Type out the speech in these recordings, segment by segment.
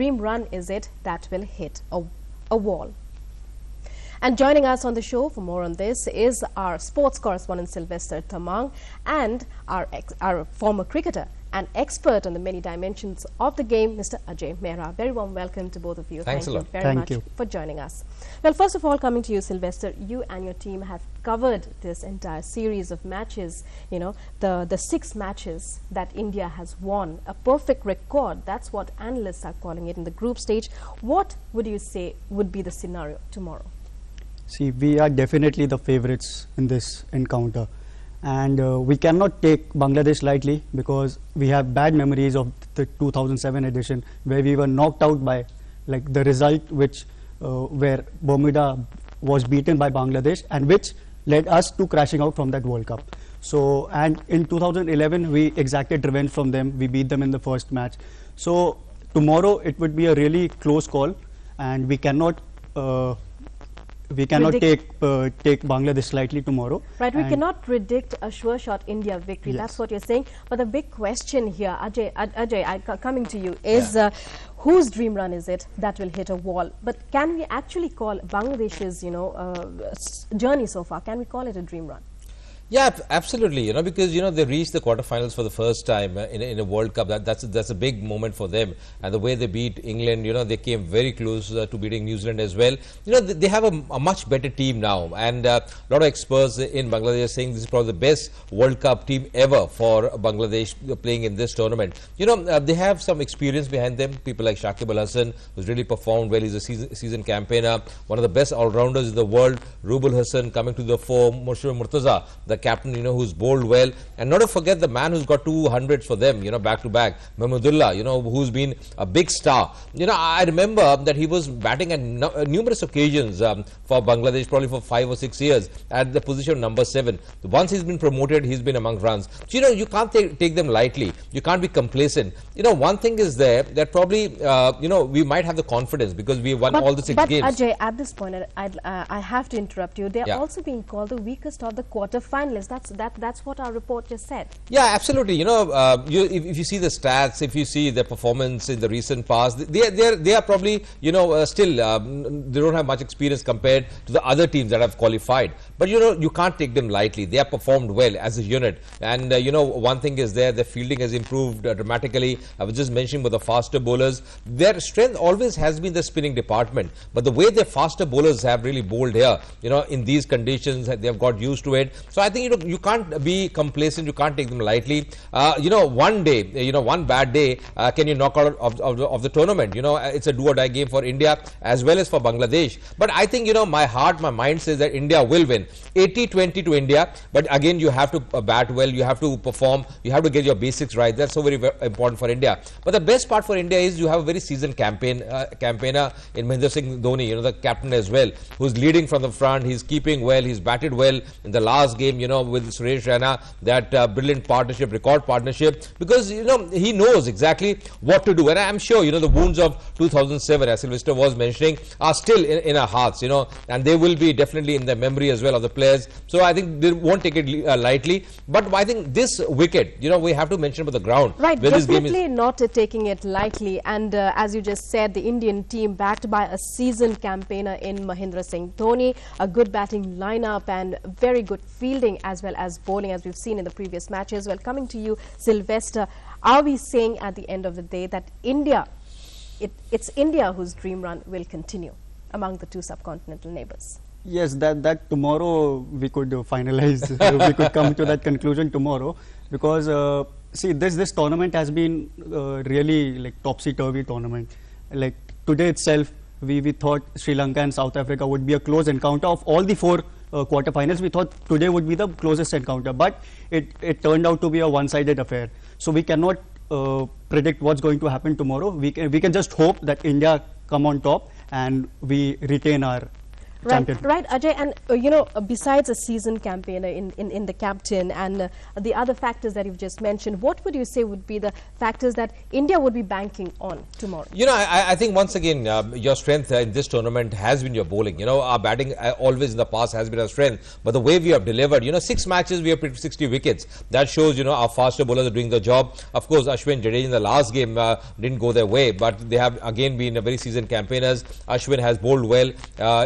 dream run is it that will hit a wall? And joining us on the show for more on this is our sports correspondent Sylvester Tamang and our former cricketer and expert on the many dimensions of the game, Mr. Ajay Mehra. Very warm welcome to both of you. Thanks a lot. Thank you very much for joining us. Well, first of all, coming to you, Sylvester, you and your team have covered this entire series of matches, you know, the 6 matches that India has won, a perfect record. That's what analysts are calling it in the group stage. What would you say would be the scenario tomorrow? See, we are definitely the favorites in this encounter. And we cannot take Bangladesh lightly because we have bad memories of the 2007 edition where we were knocked out by the result where Bermuda was beaten by Bangladesh and which led us to crashing out from that World Cup. So, and in 2011 we exacted revenge from them. We beat them in the first match. So tomorrow it would be a really close call, and we cannot take Bangladesh slightly tomorrow. Right, we cannot predict a sure shot India victory. Yes. That's what you're saying. But the big question here, Ajay, coming to you, is whose dream run is it that will hit a wall? But can we actually call Bangladesh's, journey so far? Can we call it a dream run? Yeah, absolutely. Because they reached the quarterfinals for the first time in a World Cup. That's a big moment for them. And the way they beat England, they came very close to beating New Zealand as well. They have a much better team now, and a lot of experts in Bangladesh are saying this is probably the best World Cup team ever for Bangladesh playing in this tournament. They have some experience behind them. People like Shakib Al Hasan, who's really performed well. He's a season campaigner, one of the best all-rounders in the world. Rubul Hassan coming to the fore. Mushfiq Murtaza, the captain, who's bowled well, and not to forget the man who's got 200s for them, back to back, Mahmudullah, who's been a big star. I remember that he was batting at numerous occasions for Bangladesh, probably for 5 or 6 years, at the position of number 7. Once he's been promoted, he's been among runs. So, you can't take them lightly. You can't be complacent. One thing is there that probably, we might have the confidence because we won all the 6 games. But Ajay, at this point, I have to interrupt you. They're also being called the weakest of the quarterfinalists. That's what our report just said. Yeah, absolutely. If you see the stats, if you see their performance in the recent past, they are probably still they don't have much experience compared to the other teams that have qualified. But you can't take them lightly. They have performed well as a unit, and one thing is there, their fielding has improved dramatically. I was just mentioning about the faster bowlers. Their strength always has been the spinning department, but the way their faster bowlers have really bowled here, in these conditions, they have got used to it. So I think you can't be complacent. You can't take them lightly. One day, one bad day, can you knock out of the tournament? It's a do or die game for India as well as for Bangladesh. But I think my mind says that India will win. 80-20 to India. But again, you have to bat well. You have to perform. You have to get your basics right. That's so very important for India. But the best part for India is you have a very seasoned campaigner in Mahendra Singh Dhoni, the captain as well, who's leading from the front. He's keeping well. He's batted well in the last game, with Suresh Raina, that brilliant partnership, record partnership, because he knows exactly what to do. And I'm sure the wounds of 2007, as Sylvester was mentioning, are still in our hearts, and they will be definitely in the memory as well of the players. So I think they won't take it lightly. But I think this wicket, we have to mention about the ground. Right, definitely not taking it lightly. And as you just said, the Indian team backed by a seasoned campaigner in Mahendra Singh Dhoni, a good batting lineup and very good fielding as well as bowling, as we've seen in the previous matches. Well, coming to you, Sylvester, are we saying at the end of the day that it's India whose dream run will continue among the 2 subcontinental neighbors? Yes, that tomorrow we could finalize, we could come to that conclusion tomorrow, because see, this tournament has been really topsy-turvy tournament. Today itself, we thought Sri Lanka and South Africa would be a close encounter. Of all the 4 quarterfinals, we thought today would be the closest encounter, but it turned out to be a one-sided affair. So we cannot predict what's going to happen tomorrow. We can just hope that India come on top and we retain our champion. Right, Ajay, and besides a seasoned campaigner in the captain and the other factors that you've just mentioned, what would you say would be the factors that India would be banking on tomorrow? I think once again, your strength in this tournament has been your bowling. Our batting always in the past has been our strength, but the way we have delivered, 6 matches we have picked 60 wickets. That shows, our faster bowlers are doing the job. Of course, Ashwin, Jadeja in the last game didn't go their way, but they have again been very seasoned campaigners. Ashwin has bowled well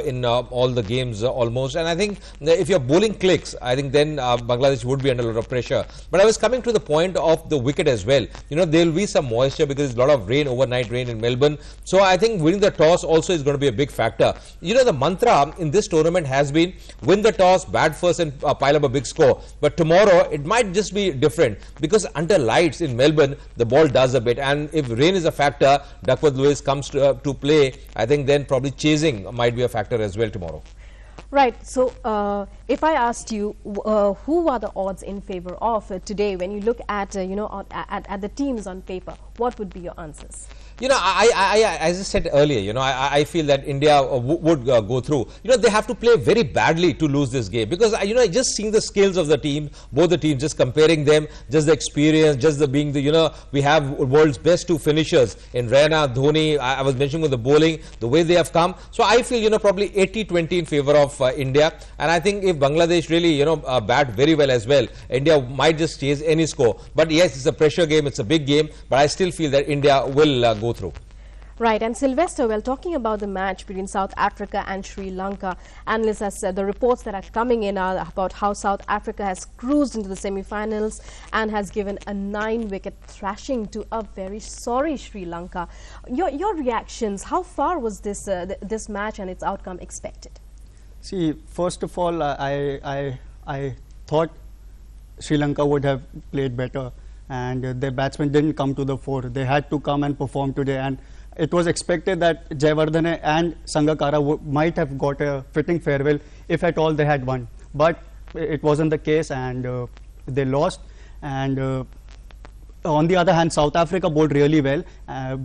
in all the games almost, and I think if your bowling clicks, I think then Bangladesh would be under a lot of pressure. But I was coming to the point of the wicket as well. There will be some moisture because there's a lot of rain, overnight rain in Melbourne. So I think winning the toss also is going to be a big factor. The mantra in this tournament has been win the toss, bat first and pile up a big score. But tomorrow it might just be different because under lights in Melbourne, the ball does a bit. And if rain is a factor, Duckworth Lewis comes to play, I think then probably chasing might be a factor as well tomorrow. Right. So, if I asked you who are the odds in favor of today, when you look at at the teams on paper, what would be your answers? As I said earlier, I feel that India would go through. They have to play very badly to lose this game because, just seeing the skills of the team, both the teams, just comparing them, just the experience, just the being the, we have world's best 2 finishers in Raina, Dhoni. I was mentioning with the bowling, the way they have come. So I feel, probably 80-20 in favor of India. And I think if Bangladesh really, bat very well as well, India might just chase any score. But yes, it's a pressure game, it's a big game, but I still feel that India will go through. Right, and Sylvester, well, talking about the match between South Africa and Sri Lanka, analysts have said the reports that are coming in are about how South Africa has cruised into the semi-finals and has given a 9-wicket thrashing to a very sorry Sri Lanka. Your reactions, how far was this this match and its outcome expected? See, first of all, I thought Sri Lanka would have played better, and their batsmen didn't come to the fore. They had to come and perform today, and it was expected that Jayawardene and Sangakkara might have got a fitting farewell if at all they had won. But it wasn't the case, and they lost. And on the other hand, South Africa bowled really well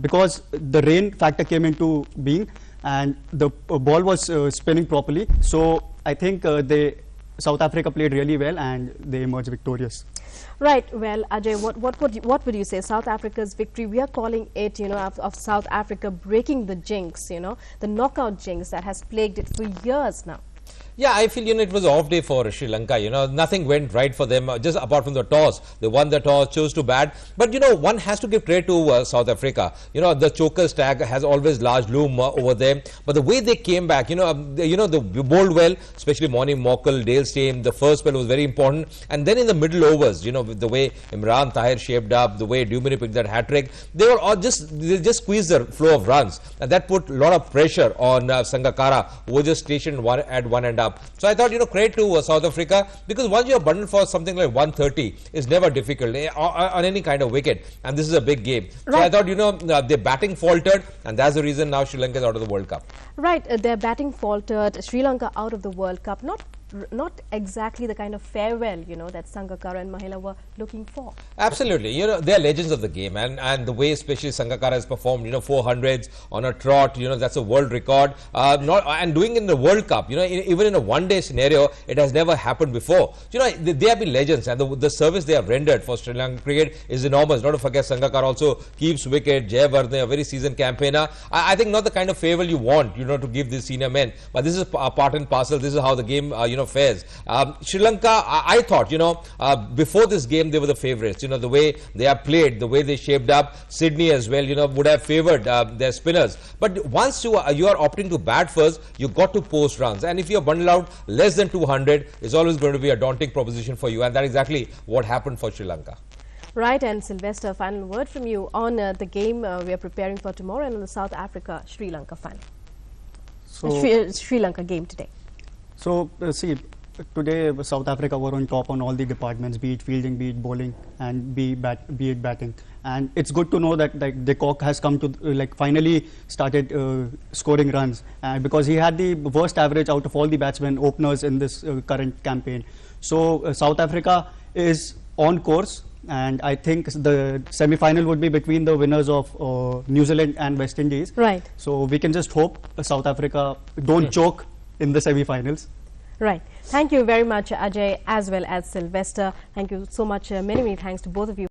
because the rain factor came into being, and the ball was spinning properly. So I think South Africa played really well, and they emerged victorious. Right. Well, Ajay, what would you say? South Africa's victory, we are calling it, of South Africa breaking the jinx, the knockout jinx that has plagued it for years now. Yeah, I feel, it was an off day for Sri Lanka. Nothing went right for them, just apart from the toss. They won the toss, chose to bat. But, one has to give credit to South Africa. The chokers tag has always large loom over them. But the way they came back, they bowled well, especially Moni Mokal, Dale Steyn. The first spell was very important. And then in the middle overs, with the way Imran Tahir shaped up, the way Dumini picked that hat-trick, they just squeezed the flow of runs. And that put a lot of pressure on Sangakkara, who was just stationed at one end up. So I thought, credit to South Africa, because once you are bundled for something like 130, it's never difficult on any kind of wicket, and this is a big game. Right. So I thought, their batting faltered, and that's the reason now Sri Lanka is out of the World Cup. Right, their batting faltered, Sri Lanka out of the World Cup. Not exactly the kind of farewell, that Sangakkara and Mahela were looking for. Absolutely. They are legends of the game, and the way especially Sangakkara has performed, 400s on a trot, that's a world record. And doing in the World Cup, even in a one-day scenario, it has never happened before. They have been legends, and the service they have rendered for Sri Lankan cricket is enormous. Not to forget, Sangakkara also keeps wicket. Jayawardene, a very seasoned campaigner. I think not the kind of farewell you want, to give these senior men, but this is part and parcel. This is how the game, fares. Sri Lanka, I thought, before this game, they were the favourites. The way they have played, the way they shaped up. Sydney as well, would have favoured their spinners. But once you are opting to bat first, you got to post runs. And if you are bundled out less than 200, it's always going to be a daunting proposition for you. And that is exactly what happened for Sri Lanka. Right, and Sylvester, final word from you on the game we are preparing for tomorrow and on the South Africa-Sri Lanka final. So, Sri Lanka game today. So, see, today South Africa were on top on all the departments, be it fielding, be it bowling, and be it batting. And it's good to know that de Kock has come to, finally started scoring runs, because he had the worst average out of all the batsmen openers in this current campaign. So, South Africa is on course, and I think the semi-final would be between the winners of New Zealand and West Indies. Right. So, we can just hope South Africa don't choke in the semi-finals. Right. Thank you very much, Ajay, as well as Sylvester. Thank you so much. Many thanks to both of you.